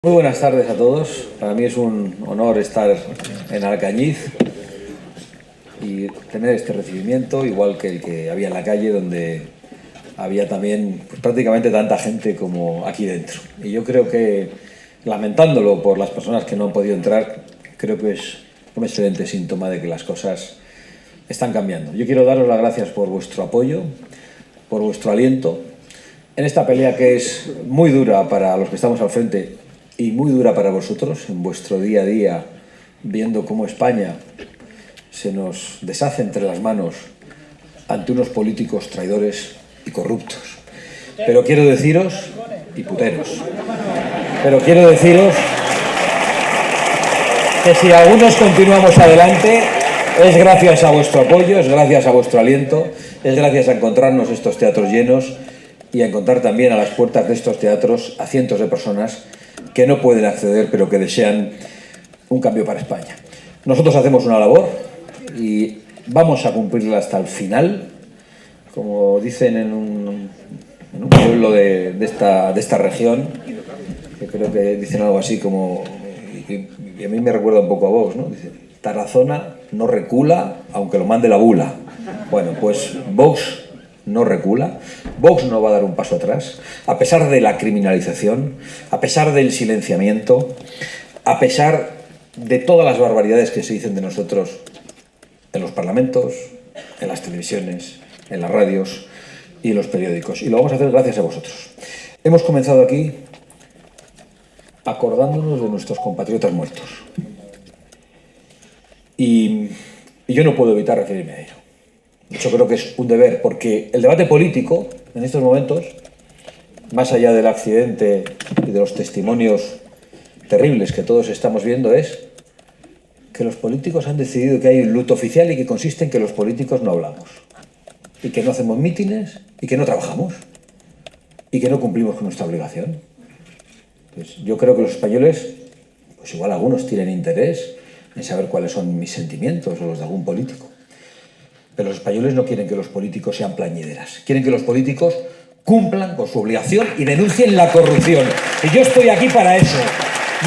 Muy buenas tardes a todos. Para mí es un honor estar en Alcañiz y tener este recibimiento, igual que el que había en la calle, donde había también prácticamente tanta gente como aquí dentro. Y yo creo que, lamentándolo por las personas que no han podido entrar, creo que es un excelente síntoma de que las cosas están cambiando. Yo quiero daros las gracias por vuestro apoyo, por vuestro aliento, en esta pelea que es muy dura para los que estamos al frente y muy dura para vosotros, en vuestro día a día, viendo cómo España se nos deshace entre las manos ante unos políticos traidores y corruptos. Pero quiero deciros, y puteros, pero quiero deciros que si algunos continuamos adelante, es gracias a vuestro apoyo, es gracias a vuestro aliento, es gracias a encontrarnos estos teatros llenos y a encontrar también a las puertas de estos teatros a cientos de personas que no pueden acceder, pero que desean un cambio para España. Nosotros hacemos una labor y vamos a cumplirla hasta el final, como dicen en un pueblo de esta región, que creo que dicen algo así como, y a mí me recuerda un poco a Vox, ¿no? Dice, Tarazona no recula aunque lo mande la bula. Bueno, pues Vox no recula, Vox no va a dar un paso atrás, a pesar de la criminalización, a pesar del silenciamiento, a pesar de todas las barbaridades que se dicen de nosotros en los parlamentos, en las televisiones, en las radios y en los periódicos. Y lo vamos a hacer gracias a vosotros. Hemos comenzado aquí acordándonos de nuestros compatriotas muertos. Y yo no puedo evitar referirme a ello. Yo creo que es un deber, porque el debate político, en estos momentos, más allá del accidente y de los testimonios terribles que todos estamos viendo, es que los políticos han decidido que hay un luto oficial y que consiste en que los políticos no hablamos, y que no hacemos mítines, y que no trabajamos, y que no cumplimos con nuestra obligación. Pues yo creo que los españoles, pues igual algunos tienen interés en saber cuáles son mis sentimientos o los de algún político. Pero los españoles no quieren que los políticos sean plañideras. Quieren que los políticos cumplan con su obligación y denuncien la corrupción. Y yo estoy aquí para eso,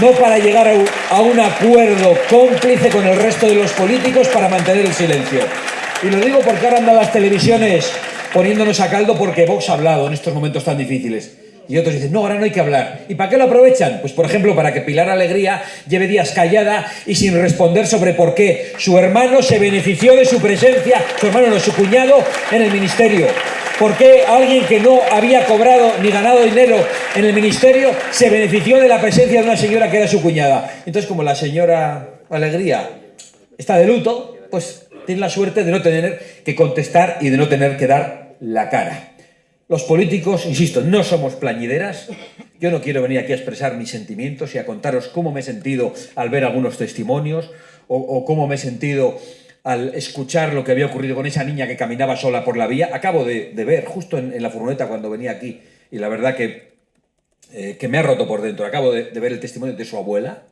no para llegar a un acuerdo cómplice con el resto de los políticos para mantener el silencio. Y lo digo porque ahora andan las televisiones poniéndonos a caldo porque Vox ha hablado en estos momentos tan difíciles. Y otros dicen, no, ahora no hay que hablar. ¿Y para qué lo aprovechan? Pues, por ejemplo, para que Pilar Alegría lleve días callada y sin responder sobre por qué su hermano se benefició de su presencia, su hermano no, su cuñado, en el ministerio. ¿Por qué alguien que no había cobrado ni ganado dinero en el ministerio se benefició de la presencia de una señora que era su cuñada? Entonces, como la señora Alegría está de luto, pues tiene la suerte de no tener que contestar y de no tener que dar la cara. Los políticos, insisto, no somos plañideras. Yo no quiero venir aquí a expresar mis sentimientos y a contaros cómo me he sentido al ver algunos testimonios o cómo me he sentido al escuchar lo que había ocurrido con esa niña que caminaba sola por la vía. Acabo de ver justo en la furgoneta cuando venía aquí y la verdad que me ha roto por dentro. Acabo de ver el testimonio de su abuela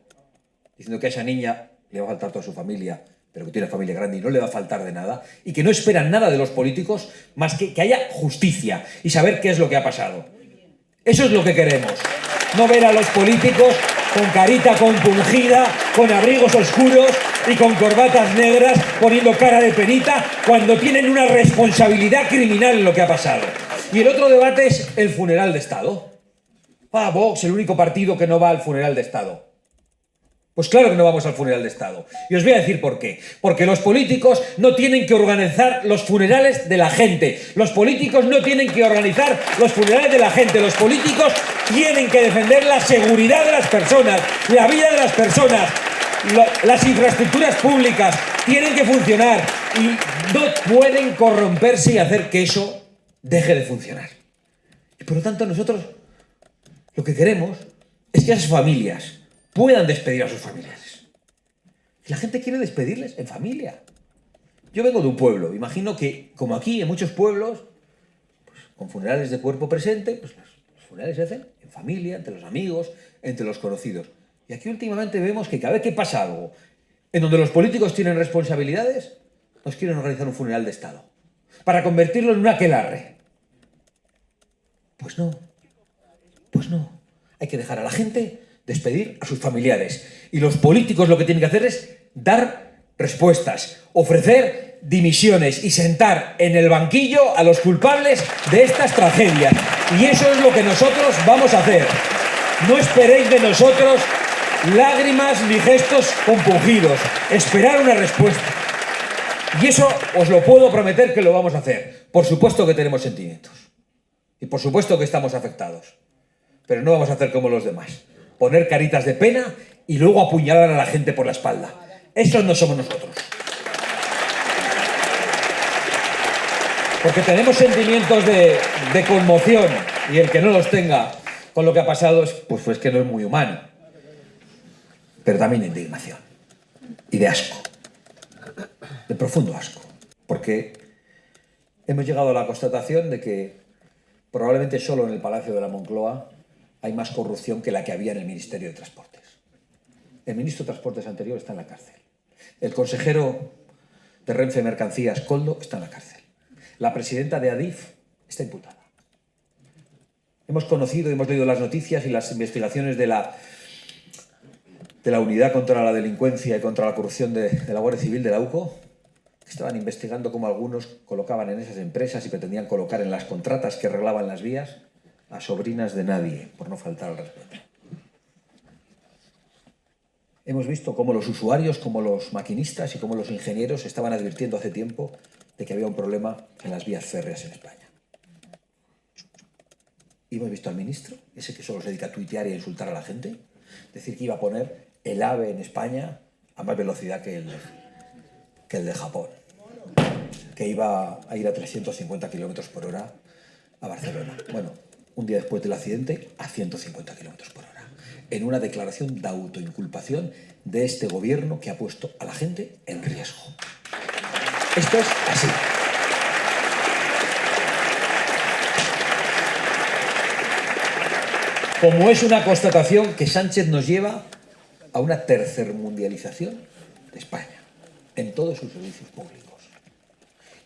diciendo que a esa niña le va a faltar toda su familia, pero que tiene familia grande y no le va a faltar de nada, y que no esperan nada de los políticos más que haya justicia y saber qué es lo que ha pasado. Eso es lo que queremos. No ver a los políticos con carita compungida, con abrigos oscuros y con corbatas negras, poniendo cara de penita, cuando tienen una responsabilidad criminal en lo que ha pasado. Y el otro debate es el funeral de Estado. Vox, el único partido que no va al funeral de Estado. Pues claro que no vamos al funeral de Estado. Y os voy a decir por qué. Porque los políticos no tienen que organizar los funerales de la gente. Los políticos no tienen que organizar los funerales de la gente. Los políticos tienen que defender la seguridad de las personas, la vida de las personas. Las infraestructuras públicas tienen que funcionar y no pueden corromperse y hacer que eso deje de funcionar. Y por lo tanto nosotros lo que queremos es que esas familias puedan despedir a sus familiares. La gente quiere despedirles en familia. Yo vengo de un pueblo, imagino que, como aquí, en muchos pueblos, pues, con funerales de cuerpo presente, pues los funerales se hacen en familia, entre los amigos, entre los conocidos. Y aquí últimamente vemos que cada vez que pasa algo en donde los políticos tienen responsabilidades, nos quieren organizar un funeral de Estado, para convertirlo en un aquelarre. Pues no. Hay que dejar a la gente despedir a sus familiares. Y los políticos lo que tienen que hacer es dar respuestas, ofrecer dimisiones y sentar en el banquillo a los culpables de estas tragedias. Y eso es lo que nosotros vamos a hacer. No esperéis de nosotros lágrimas ni gestos compungidos. Esperar una respuesta. Y eso os lo puedo prometer que lo vamos a hacer. Por supuesto que tenemos sentimientos. Y por supuesto que estamos afectados. Pero no vamos a hacer como los demás. Poner caritas de pena y luego apuñalar a la gente por la espalda. Esos no somos nosotros. Porque tenemos sentimientos de conmoción, y el que no los tenga con lo que ha pasado pues que no es muy humano. Pero también de indignación y de asco, de profundo asco. Porque hemos llegado a la constatación de que probablemente solo en el Palacio de la Moncloa hay más corrupción que la que había en el Ministerio de Transportes. El ministro de Transportes anterior está en la cárcel. El consejero de Renfe Mercancías, Koldo, está en la cárcel. La presidenta de Adif está imputada. Hemos conocido y hemos leído las noticias y las investigaciones de la Unidad contra la Delincuencia y contra la Corrupción de la Guardia Civil de la UCO, que estaban investigando cómo algunos colocaban en esas empresas y pretendían colocar en las contratas que arreglaban las vías a sobrinas de nadie, por no faltar al respeto. Hemos visto cómo los usuarios, como los maquinistas y como los ingenieros estaban advirtiendo hace tiempo de que había un problema en las vías férreas en España. Y hemos visto al ministro, ese que solo se dedica a tuitear y a insultar a la gente, decir que iba a poner el AVE en España a más velocidad que el de Japón, que iba a ir a 350 kilómetros por hora a Barcelona. Bueno, un día después del accidente, a 150 kilómetros por hora, en una declaración de autoinculpación de este gobierno que ha puesto a la gente en riesgo. Esto es así. Como es una constatación que Sánchez nos lleva a una tercermundialización de España, en todos sus servicios públicos.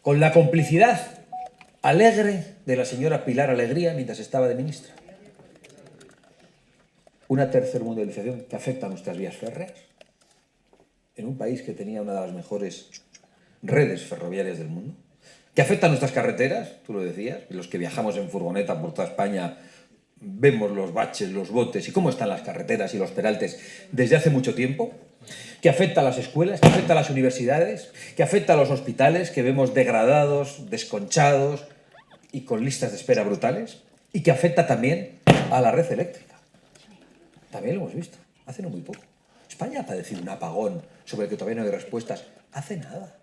Con la complicidad alegre de la señora Pilar Alegría mientras estaba de ministra. Una tercermundialización que afecta a nuestras vías férreas, en un país que tenía una de las mejores redes ferroviarias del mundo, que afecta a nuestras carreteras, tú lo decías, y los que viajamos en furgoneta por toda España vemos los baches, los botes y cómo están las carreteras y los peraltes desde hace mucho tiempo, que afecta a las escuelas, que afecta a las universidades, que afecta a los hospitales, que vemos degradados, desconchados y con listas de espera brutales, y que afecta también a la red eléctrica. También lo hemos visto, hace no muy poco. España ha padecido un apagón sobre el que todavía no hay respuestas. Hace nada.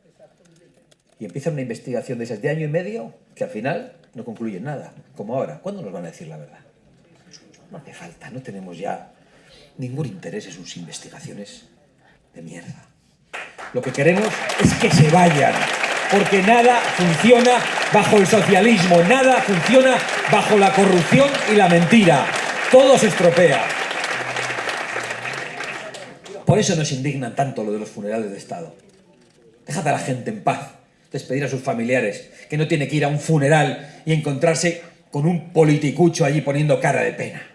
Y empieza una investigación de esas de año y medio que al final no concluye en nada. Como ahora. ¿Cuándo nos van a decir la verdad? No hace falta, no tenemos ya ningún interés en sus investigaciones de mierda. Lo que queremos es que se vayan, porque nada funciona bajo el socialismo, nada funciona bajo la corrupción y la mentira. Todo se estropea. Por eso nos indignan tanto lo de los funerales de Estado. Déjate a la gente en paz, despedir a sus familiares, que no tiene que ir a un funeral y encontrarse con un politicucho allí poniendo cara de pena.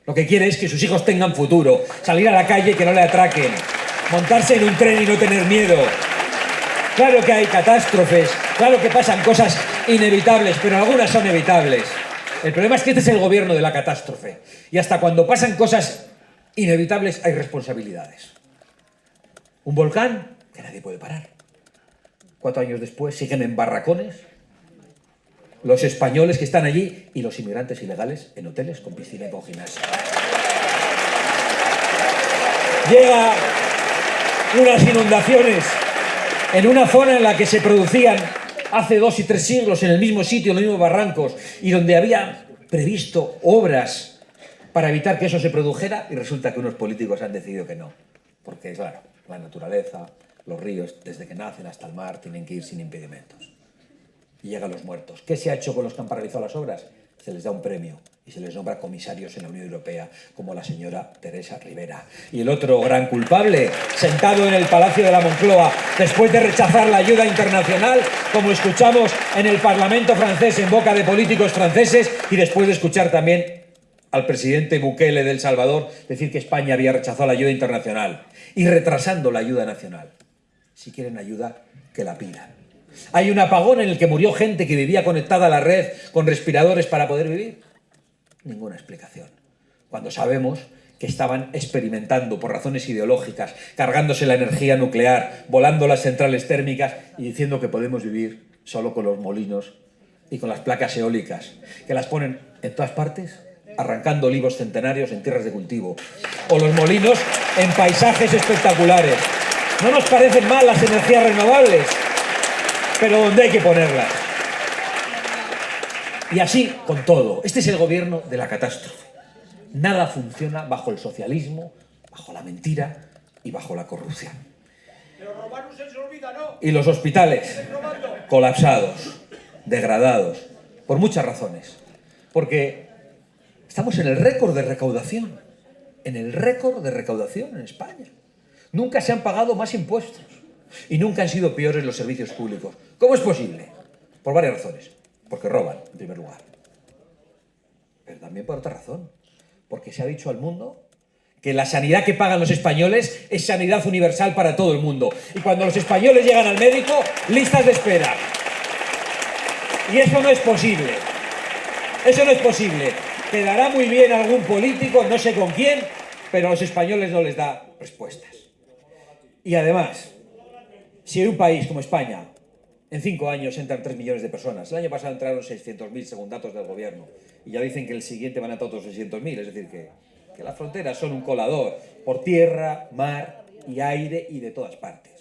Lo que quiere es que sus hijos tengan futuro, salir a la calle y que no le atraquen, montarse en un tren y no tener miedo. Claro que hay catástrofes, claro que pasan cosas inevitables, pero algunas son evitables. El problema es que este es el gobierno de la catástrofe. Y hasta cuando pasan cosas inevitables hay responsabilidades. Un volcán que nadie puede parar. 4 años después siguen en barracones los españoles que están allí y los inmigrantes ilegales en hoteles con piscina y con gimnasio. Llega unas inundaciones en una zona en la que se producían hace 2 y 3 siglos en el mismo sitio, en los mismos barrancos, y donde había previsto obras para evitar que eso se produjera, y resulta que unos políticos han decidido que no. Porque, claro, la naturaleza, los ríos, desde que nacen hasta el mar, tienen que ir sin impedimentos. Y llegan los muertos. ¿Qué se ha hecho con los que han paralizado las obras? Se les da un premio y se les nombra comisarios en la Unión Europea, como la señora Teresa Rivera. Y el otro gran culpable, sentado en el Palacio de la Moncloa, después de rechazar la ayuda internacional, como escuchamos en el Parlamento francés en boca de políticos franceses, y después de escuchar también al presidente Bukele de El Salvador decir que España había rechazado la ayuda internacional y retrasando la ayuda nacional. Si quieren ayuda, que la pidan. Hay un apagón en el que murió gente que vivía conectada a la red con respiradores para poder vivir. Ninguna explicación. Cuando sabemos que estaban experimentando por razones ideológicas, cargándose la energía nuclear, volando las centrales térmicas y diciendo que podemos vivir solo con los molinos y con las placas eólicas, que las ponen en todas partes, arrancando olivos centenarios en tierras de cultivo, o los molinos en paisajes espectaculares. No nos parecen mal las energías renovables, pero ¿dónde hay que ponerlas? Y así con todo. Este es el gobierno de la catástrofe. Nada funciona bajo el socialismo, bajo la mentira y bajo la corrupción. Pero robar no se les olvida, ¿no? Y los hospitales colapsados, degradados, por muchas razones. Porque estamos en el récord de recaudación. En el récord de recaudación en España. Nunca se han pagado más impuestos. Y nunca han sido peores los servicios públicos. ¿Cómo es posible? Por varias razones. Porque roban, en primer lugar. Pero también por otra razón. Porque se ha dicho al mundo que la sanidad que pagan los españoles es sanidad universal para todo el mundo. Y cuando los españoles llegan al médico, listas de espera. Y eso no es posible. Eso no es posible. Quedará muy bien algún político, no sé con quién, pero a los españoles no les da respuestas. Y además, si en un país como España, en 5 años entran 3 millones de personas, el año pasado entraron 600.000 según datos del gobierno, y ya dicen que el siguiente van a entrar otros 600.000, es decir, que las fronteras son un colador por tierra, mar y aire y de todas partes.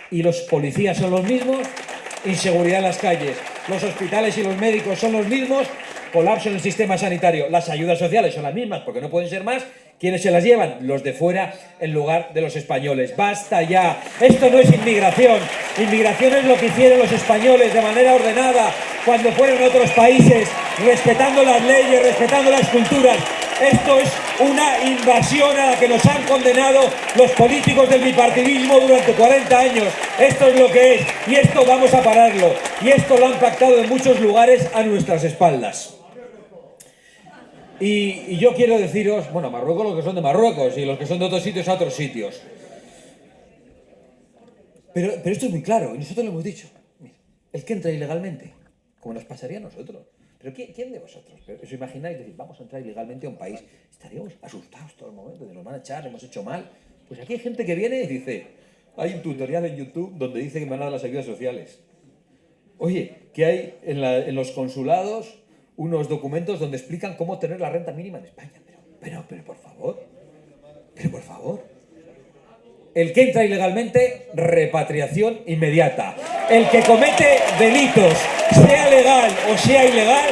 Y los policías son los mismos, inseguridad en las calles, los hospitales y los médicos son los mismos, colapso en el sistema sanitario, las ayudas sociales son las mismas porque no pueden ser más. ¿Quiénes se las llevan? Los de fuera en lugar de los españoles. ¡Basta ya! Esto no es inmigración. Inmigración es lo que hicieron los españoles de manera ordenada cuando fueron a otros países, respetando las leyes, respetando las culturas. Esto es una invasión a la que nos han condenado los políticos del bipartidismo durante 40 años. Esto es lo que es. Y esto vamos a pararlo. Y esto lo han pactado en muchos lugares a nuestras espaldas. Y yo quiero deciros, bueno, Marruecos los que son de Marruecos y los que son de otros sitios a otros sitios. Pero esto es muy claro, y nosotros lo hemos dicho. Mira, el que entra ilegalmente, como nos pasaría a nosotros. Pero ¿quién de vosotros? ¿Os imagináis decir, vamos a entrar ilegalmente a un país? Estaríamos asustados todo el momento, de nos van a echar, hemos hecho mal. Pues aquí hay gente que viene y dice, hay un tutorial en YouTube donde dice que me van a dar las ayudas sociales. Oye, que hay en los consulados unos documentos donde explican cómo tener la renta mínima en España. Pero por favor. El que entra ilegalmente, repatriación inmediata. El que comete delitos, sea legal o sea ilegal,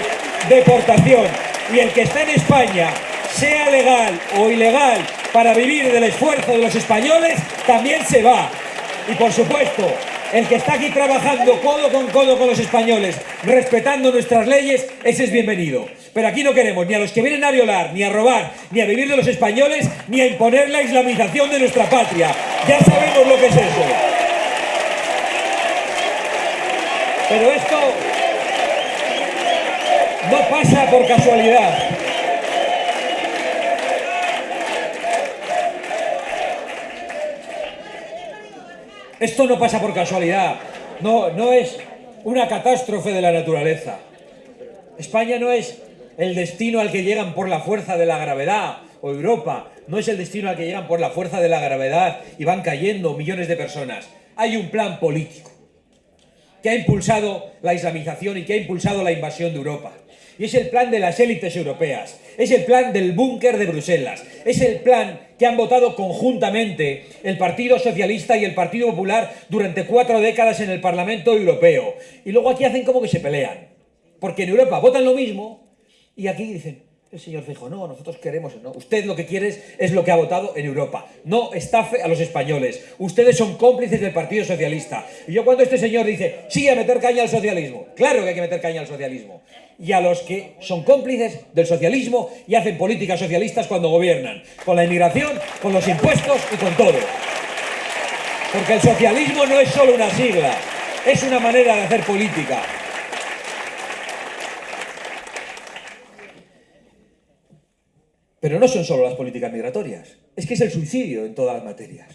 deportación. Y el que está en España, sea legal o ilegal, para vivir del esfuerzo de los españoles, también se va. Y por supuesto, el que está aquí trabajando codo con los españoles, respetando nuestras leyes, ese es bienvenido. Pero aquí no queremos ni a los que vienen a violar, ni a robar, ni a vivir de los españoles, ni a imponer la islamización de nuestra patria. Ya sabemos lo que es eso. Pero esto no pasa por casualidad. Esto no pasa por casualidad, no es una catástrofe de la naturaleza. España no es el destino al que llegan por la fuerza de la gravedad, o Europa no es el destino al que llegan por la fuerza de la gravedad y van cayendo millones de personas. Hay un plan político que ha impulsado la islamización y que ha impulsado la invasión de Europa. Y es el plan de las élites europeas, es el plan del búnker de Bruselas, es el plan que han votado conjuntamente el Partido Socialista y el Partido Popular durante 4 décadas en el Parlamento Europeo. Y luego aquí hacen como que se pelean, porque en Europa votan lo mismo y aquí dicen, el señor Feijóo, no, nosotros queremos, no, usted lo que quiere es lo que ha votado en Europa. No estafe a los españoles. Ustedes son cómplices del Partido Socialista. Y yo cuando este señor dice, sí, a meter caña al socialismo, claro que hay que meter caña al socialismo. Y a los que son cómplices del socialismo y hacen políticas socialistas cuando gobiernan, con la inmigración, con los impuestos y con todo. Porque el socialismo no es solo una sigla, es una manera de hacer política. Pero no son solo las políticas migratorias, es que es el suicidio en todas las materias.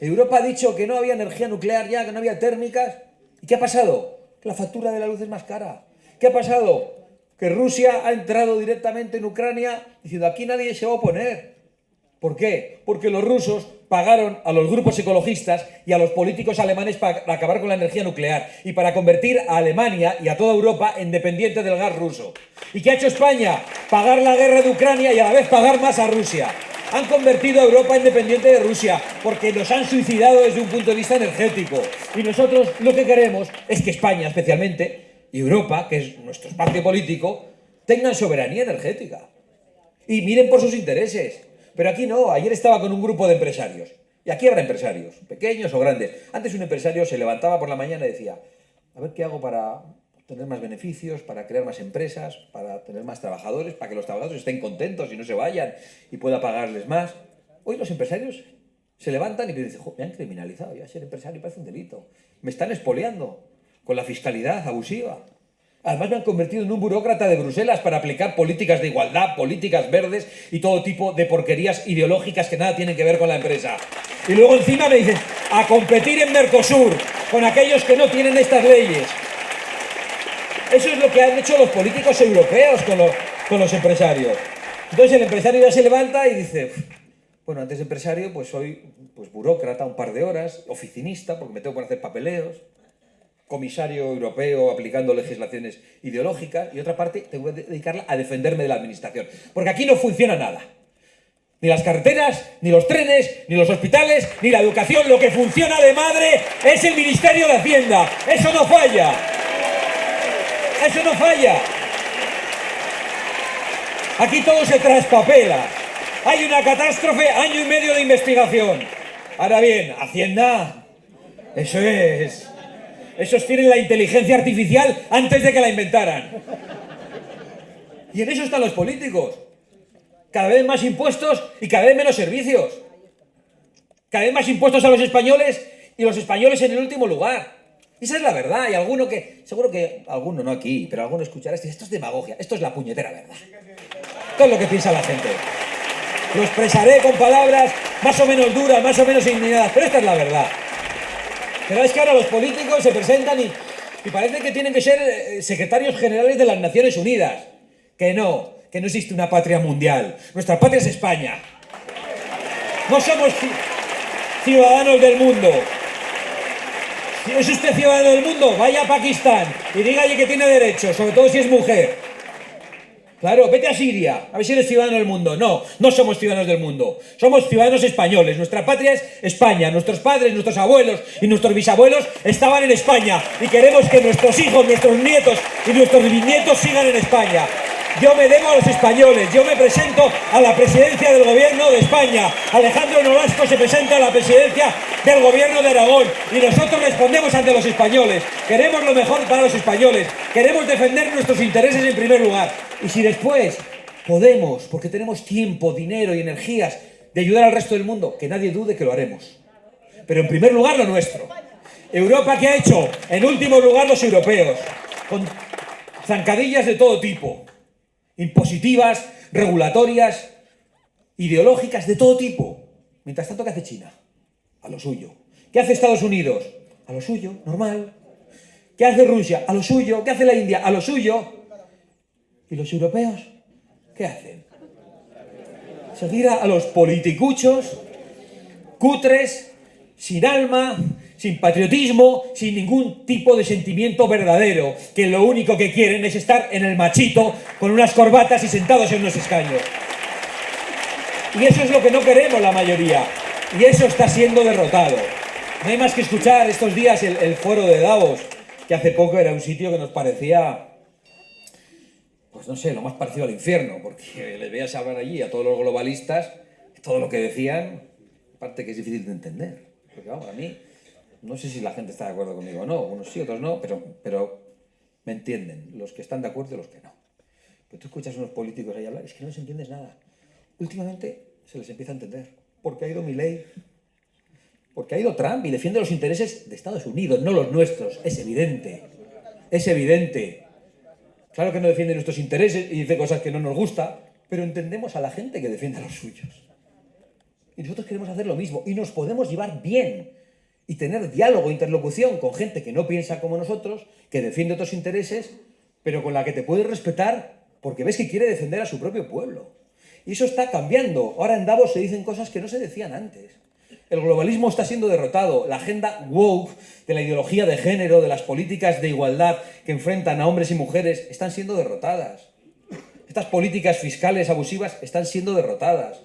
Europa ha dicho que no había energía nuclear ya, que no había térmicas. ¿Y qué ha pasado? Que la factura de la luz es más cara. ¿Qué ha pasado? Que Rusia ha entrado directamente en Ucrania diciendo aquí nadie se va a oponer. ¿Por qué? Porque los rusos pagaron a los grupos ecologistas y a los políticos alemanes para acabar con la energía nuclear y para convertir a Alemania y a toda Europa en dependiente del gas ruso. ¿Y qué ha hecho España? Pagar la guerra de Ucrania y a la vez pagar más a Rusia. Han convertido a Europa en dependiente de Rusia porque nos han suicidado desde un punto de vista energético. Y nosotros lo que queremos es que España, especialmente, y Europa, que es nuestro espacio político, tengan soberanía energética. Y miren por sus intereses. Pero aquí no, ayer estaba con un grupo de empresarios. Y aquí habrá empresarios, pequeños o grandes. Antes un empresario se levantaba por la mañana y decía, a ver qué hago para tener más beneficios, para crear más empresas, para tener más trabajadores, para que los trabajadores estén contentos y no se vayan y pueda pagarles más. Hoy los empresarios se levantan y dicen, me han criminalizado, ya ser empresario parece un delito. Me están expoliando con la fiscalidad abusiva. Además me han convertido en un burócrata de Bruselas para aplicar políticas de igualdad, políticas verdes y todo tipo de porquerías ideológicas que nada tienen que ver con la empresa. Y luego encima me dicen, a competir en Mercosur con aquellos que no tienen estas leyes. Eso es lo que han hecho los políticos europeos con los empresarios. Entonces el empresario ya se levanta y dice, bueno, antes de empresario pues soy burócrata un par de horas, oficinista porque me tengo que hacer papeleos, comisario europeo aplicando legislaciones ideológicas y otra parte tengo que dedicarla a defenderme de la administración. Porque aquí no funciona nada. Ni las carreteras, ni los trenes, ni los hospitales, ni la educación. Lo que funciona de madre es el Ministerio de Hacienda. Eso no falla. Eso no falla. Aquí todo se traspapela. Hay una catástrofe, año y medio de investigación. Ahora bien, Hacienda, eso es... Esos tienen la inteligencia artificial antes de que la inventaran. Y en eso están los políticos. Cada vez más impuestos y cada vez menos servicios. Cada vez más impuestos a los españoles y los españoles en el último lugar. Esa es la verdad. Y alguno que, seguro que alguno, no aquí, pero alguno escuchará esto es demagogia, esto es la puñetera verdad. Esto es lo que piensa la gente. Lo expresaré con palabras más o menos duras, más o menos indignadas, pero esta es la verdad. Pero es que ahora los políticos se presentan y parece que tienen que ser secretarios generales de las Naciones Unidas. Que no existe una patria mundial. Nuestra patria es España. No somos ciudadanos del mundo. Si es usted ciudadano del mundo, vaya a Pakistán y dígale que tiene derechos, sobre todo si es mujer. Claro, vete a Siria, a ver si eres ciudadano del mundo. No, no somos ciudadanos del mundo. Somos ciudadanos españoles. Nuestra patria es España. Nuestros padres, nuestros abuelos y nuestros bisabuelos estaban en España. Y queremos que nuestros hijos, nuestros nietos y nuestros bisnietos sigan en España. Yo me debo a los españoles. Yo me presento a la presidencia del gobierno de España. Alejandro Nolasco se presenta a la presidencia del gobierno de Aragón. Y nosotros respondemos ante los españoles. Queremos lo mejor para los españoles. Queremos defender nuestros intereses en primer lugar. Y si después podemos, porque tenemos tiempo, dinero y energías de ayudar al resto del mundo, que nadie dude que lo haremos. Pero en primer lugar lo nuestro. Europa, ¿qué ha hecho? En último lugar los europeos. Con zancadillas de todo tipo. Impositivas, regulatorias, ideológicas, de todo tipo. Mientras tanto, ¿qué hace China? A lo suyo. ¿Qué hace Estados Unidos? A lo suyo, normal. ¿Qué hace Rusia? A lo suyo. ¿Qué hace la India? A lo suyo. ¿Y los europeos? ¿Qué hacen? Seguir a los politicuchos, cutres, sin alma, sin patriotismo, sin ningún tipo de sentimiento verdadero, que lo único que quieren es estar en el machito, con unas corbatas y sentados en unos escaños. Y eso es lo que no queremos la mayoría. Y eso está siendo derrotado. No hay más que escuchar estos días el foro de Davos, que hace poco era un sitio que nos parecía, pues no sé, lo más parecido al infierno, porque les veías hablar allí a todos los globalistas, todo lo que decían, aparte que es difícil de entender. Porque vamos, a mí, no sé si la gente está de acuerdo conmigo o no, unos sí, otros no, pero me entienden, los que están de acuerdo y los que no. Pero tú escuchas a unos políticos ahí hablar, es que no les entiendes nada. Últimamente se les empieza a entender, porque ha ido Milei, porque ha ido Trump y defiende los intereses de Estados Unidos, no los nuestros, es evidente, es evidente. Claro que no defiende nuestros intereses y dice cosas que no nos gustan, pero entendemos a la gente que defiende a los suyos. Y nosotros queremos hacer lo mismo, y nos podemos llevar bien, y tener diálogo, interlocución con gente que no piensa como nosotros, que defiende otros intereses, pero con la que te puedes respetar, porque ves que quiere defender a su propio pueblo. Y eso está cambiando. Ahora en Davos se dicen cosas que no se decían antes. El globalismo está siendo derrotado. La agenda woke de la ideología de género, de las políticas de igualdad que enfrentan a hombres y mujeres, están siendo derrotadas. Estas políticas fiscales abusivas están siendo derrotadas.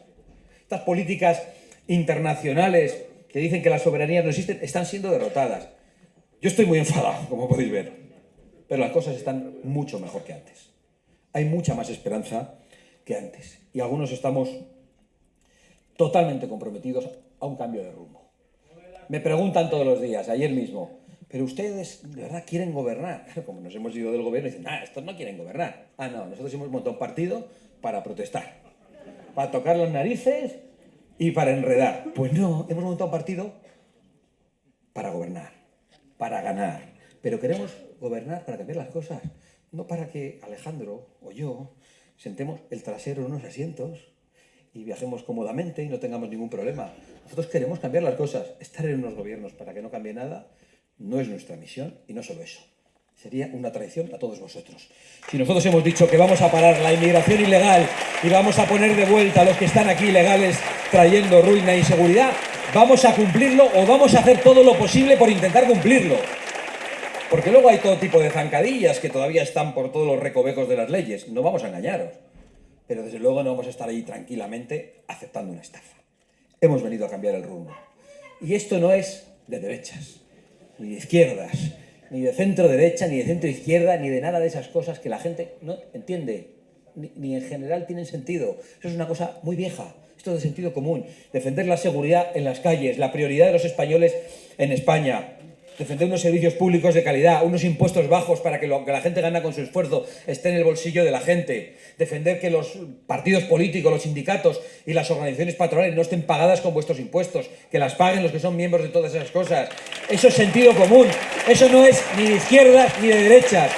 Estas políticas internacionales que dicen que las soberanías no existen, están siendo derrotadas. Yo estoy muy enfadado, como podéis ver, pero las cosas están mucho mejor que antes. Hay mucha más esperanza que antes. Y algunos estamos totalmente comprometidos a un cambio de rumbo. Me preguntan todos los días, ayer mismo, ¿pero ustedes de verdad quieren gobernar? Como nos hemos ido del gobierno, dicen, estos no quieren gobernar. No, nosotros hemos montado un partido para protestar, para tocar las narices y para enredar. Pues no, hemos montado un partido para gobernar, para ganar. Pero queremos gobernar para cambiar las cosas, no para que Alejandro o yo sentemos el trasero en unos asientos y viajemos cómodamente y no tengamos ningún problema. Nosotros queremos cambiar las cosas. Estar en unos gobiernos para que no cambie nada no es nuestra misión, y no solo eso. Sería una traición a todos vosotros. Si nosotros hemos dicho que vamos a parar la inmigración ilegal y vamos a poner de vuelta a los que están aquí ilegales trayendo ruina e inseguridad, vamos a cumplirlo, o vamos a hacer todo lo posible por intentar cumplirlo. Porque luego hay todo tipo de zancadillas que todavía están por todos los recovecos de las leyes. No vamos a engañaros. Pero desde luego no vamos a estar ahí tranquilamente aceptando una estafa. Hemos venido a cambiar el rumbo. Y esto no es de derechas, ni de izquierdas, ni de centro derecha, ni de centro izquierda, ni de nada de esas cosas que la gente no entiende, ni en general tienen sentido. Eso es una cosa muy vieja. Esto es de sentido común. Defender la seguridad en las calles, la prioridad de los españoles en España. Defender unos servicios públicos de calidad, unos impuestos bajos para que lo que la gente gana con su esfuerzo esté en el bolsillo de la gente. Defender que los partidos políticos, los sindicatos y las organizaciones patronales no estén pagadas con vuestros impuestos, que las paguen los que son miembros de todas esas cosas. Eso es sentido común. Eso no es ni de izquierdas ni de derechas.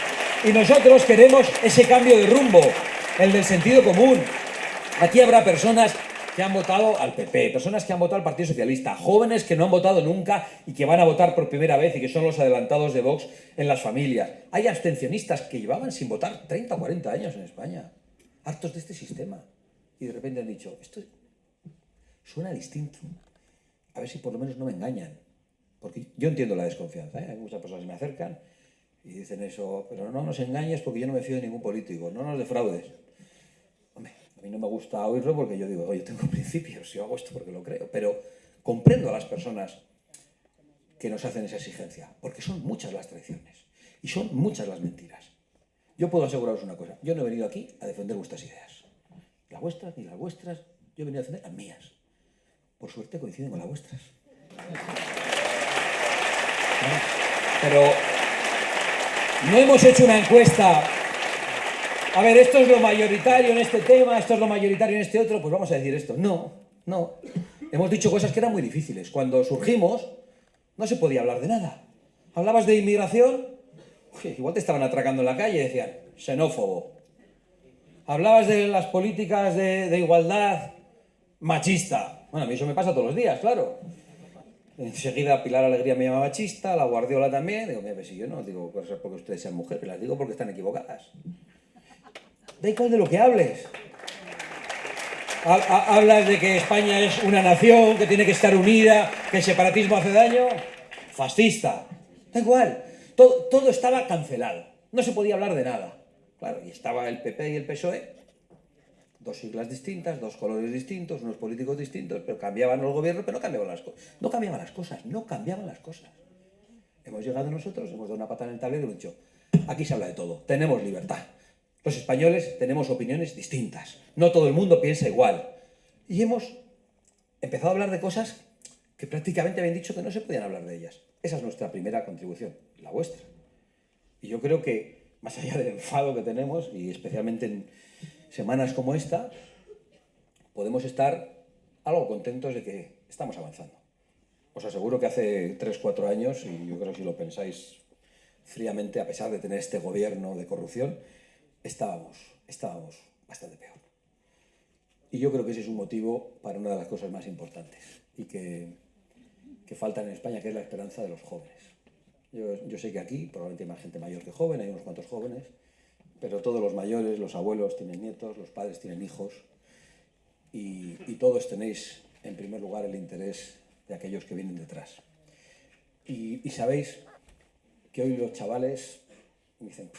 Y nosotros queremos ese cambio de rumbo, el del sentido común. Aquí habrá personas que han votado al PP, personas que han votado al Partido Socialista, jóvenes que no han votado nunca y que van a votar por primera vez y que son los adelantados de Vox en las familias. Hay abstencionistas que llevaban sin votar 30 o 40 años en España, hartos de este sistema. Y de repente han dicho, esto suena distinto. A ver si por lo menos no me engañan. Porque yo entiendo la desconfianza, ¿eh? Hay muchas personas que me acercan y dicen eso, pero no nos engañes porque yo no me fío de ningún político, no nos defraudes. Hombre, a mí no me gusta oírlo porque yo digo, oye, tengo principios, yo hago esto porque lo creo, pero comprendo a las personas que nos hacen esa exigencia, porque son muchas las traiciones y son muchas las mentiras. Yo puedo aseguraros una cosa, yo no he venido aquí a defender vuestras ideas, las vuestras ni las vuestras, yo he venido a defender las mías. Por suerte coinciden con las vuestras. Pero no hemos hecho una encuesta. A ver, esto es lo mayoritario en este tema, esto es lo mayoritario en este otro, pues vamos a decir esto. No. Hemos dicho cosas que eran muy difíciles. Cuando surgimos, no se podía hablar de nada. Hablabas de inmigración, igual te estaban atracando en la calle y decían, xenófobo. Hablabas de las políticas de igualdad, machista. Bueno, a mí eso me pasa todos los días, claro. Enseguida Pilar Alegría me llama machista, la Guardiola también. Digo, mira, si yo no digo cosas porque ustedes sean mujeres, las digo porque están equivocadas. Da igual de lo que hables. Hablas de que España es una nación, que tiene que estar unida, que el separatismo hace daño. Fascista. Da igual. Todo estaba cancelado. No se podía hablar de nada. Claro, y estaba el PP y el PSOE. Dos siglas distintas, dos colores distintos, unos políticos distintos, pero cambiaban los gobiernos, pero no cambiaban las cosas. No cambiaban las cosas. Hemos llegado nosotros, hemos dado una patada en el tablero y hemos dicho, aquí se habla de todo, tenemos libertad. Los españoles tenemos opiniones distintas. No todo el mundo piensa igual. Y hemos empezado a hablar de cosas que prácticamente habían dicho que no se podían hablar de ellas. Esa es nuestra primera contribución, la vuestra. Y yo creo que, más allá del enfado que tenemos, y especialmente en semanas como esta, podemos estar algo contentos de que estamos avanzando. Os aseguro que hace 3 o 4 años, y yo creo que si lo pensáis fríamente, a pesar de tener este gobierno de corrupción, estábamos bastante peor. Y yo creo que ese es un motivo para una de las cosas más importantes y que faltan en España, que es la esperanza de los jóvenes. Yo sé que aquí probablemente hay más gente mayor que joven, hay unos cuantos jóvenes, pero todos los mayores, los abuelos tienen nietos, los padres tienen hijos y todos tenéis en primer lugar el interés de aquellos que vienen detrás. Y sabéis que hoy los chavales me dicen,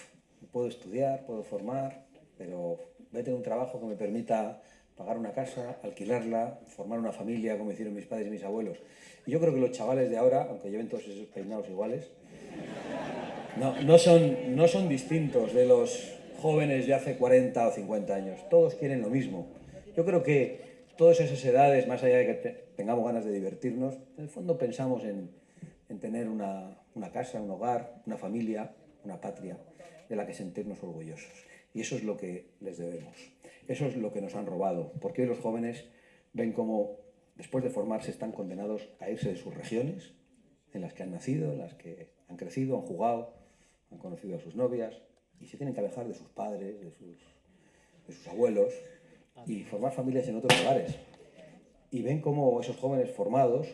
puedo estudiar, puedo formar, pero voy a tener un trabajo que me permita pagar una casa, alquilarla, formar una familia, como hicieron mis padres y mis abuelos. Y yo creo que los chavales de ahora, aunque lleven todos esos peinados iguales, no son distintos de los jóvenes de hace 40 o 50 años. Todos quieren lo mismo. Yo creo que todas esas edades, más allá de que tengamos ganas de divertirnos, en el fondo pensamos en tener una casa, un hogar, una familia, una patria de la que sentirnos orgullosos. Y eso es lo que les debemos. Eso es lo que nos han robado. Porque hoy los jóvenes ven cómo, después de formarse, están condenados a irse de sus regiones, en las que han nacido, en las que han crecido, han jugado, han conocido a sus novias, y se tienen que alejar de sus padres, de sus abuelos, y formar familias en otros lugares. Y ven cómo esos jóvenes formados,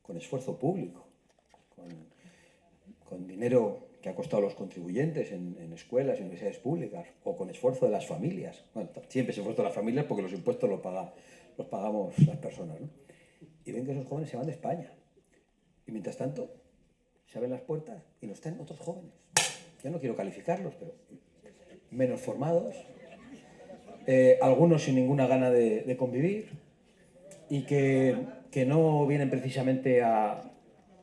con esfuerzo público, con dinero que ha costado a los contribuyentes en escuelas y universidades públicas, o con esfuerzo de las familias. Bueno, siempre es esfuerzo de las familias porque los impuestos los pagamos las personas, ¿no? Y ven que esos jóvenes se van de España. Y mientras tanto, se abren las puertas y no están otros jóvenes. Yo no quiero calificarlos, pero menos formados, algunos sin ninguna gana de convivir, y que no vienen precisamente a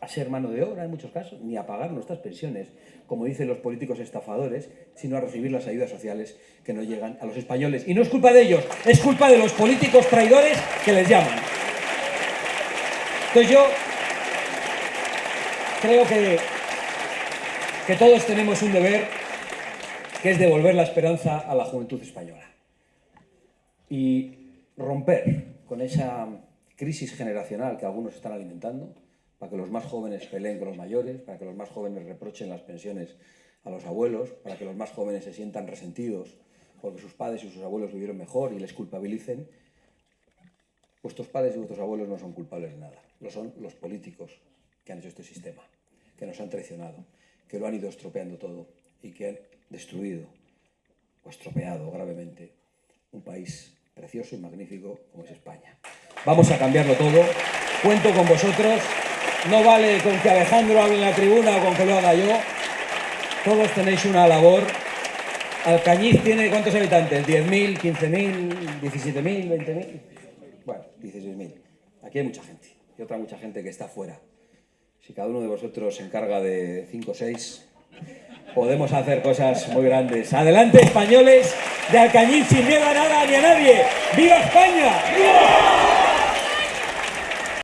ser mano de obra en muchos casos, ni a pagar nuestras pensiones, como dicen los políticos estafadores, sino a recibir las ayudas sociales que no llegan a los españoles. Y no es culpa de ellos, es culpa de los políticos traidores que les llaman. Entonces yo creo que todos tenemos un deber, que es devolver la esperanza a la juventud española y romper con esa crisis generacional que algunos están alimentando, para que los más jóvenes peleen con los mayores, para que los más jóvenes reprochen las pensiones a los abuelos, para que los más jóvenes se sientan resentidos porque sus padres y sus abuelos vivieron mejor y les culpabilicen. Vuestros padres y vuestros abuelos no son culpables de nada, lo son los políticos que han hecho este sistema, que nos han traicionado, que lo han ido estropeando todo y que han destruido o estropeado gravemente un país precioso y magnífico como es España. Vamos a cambiarlo todo, cuento con vosotros, no vale con que Alejandro hable en la tribuna o con que lo haga yo, todos tenéis una labor. Alcañiz tiene ¿cuántos habitantes? ¿10.000, 15.000, 17.000, 20.000? Bueno, 16.000. Aquí hay mucha gente y otra mucha gente que está fuera. Si cada uno de vosotros se encarga de 5 o 6, podemos hacer cosas muy grandes. ¡Adelante, españoles de Alcañiz, sin miedo a nada ni a nadie! ¡Viva España! ¡Viva!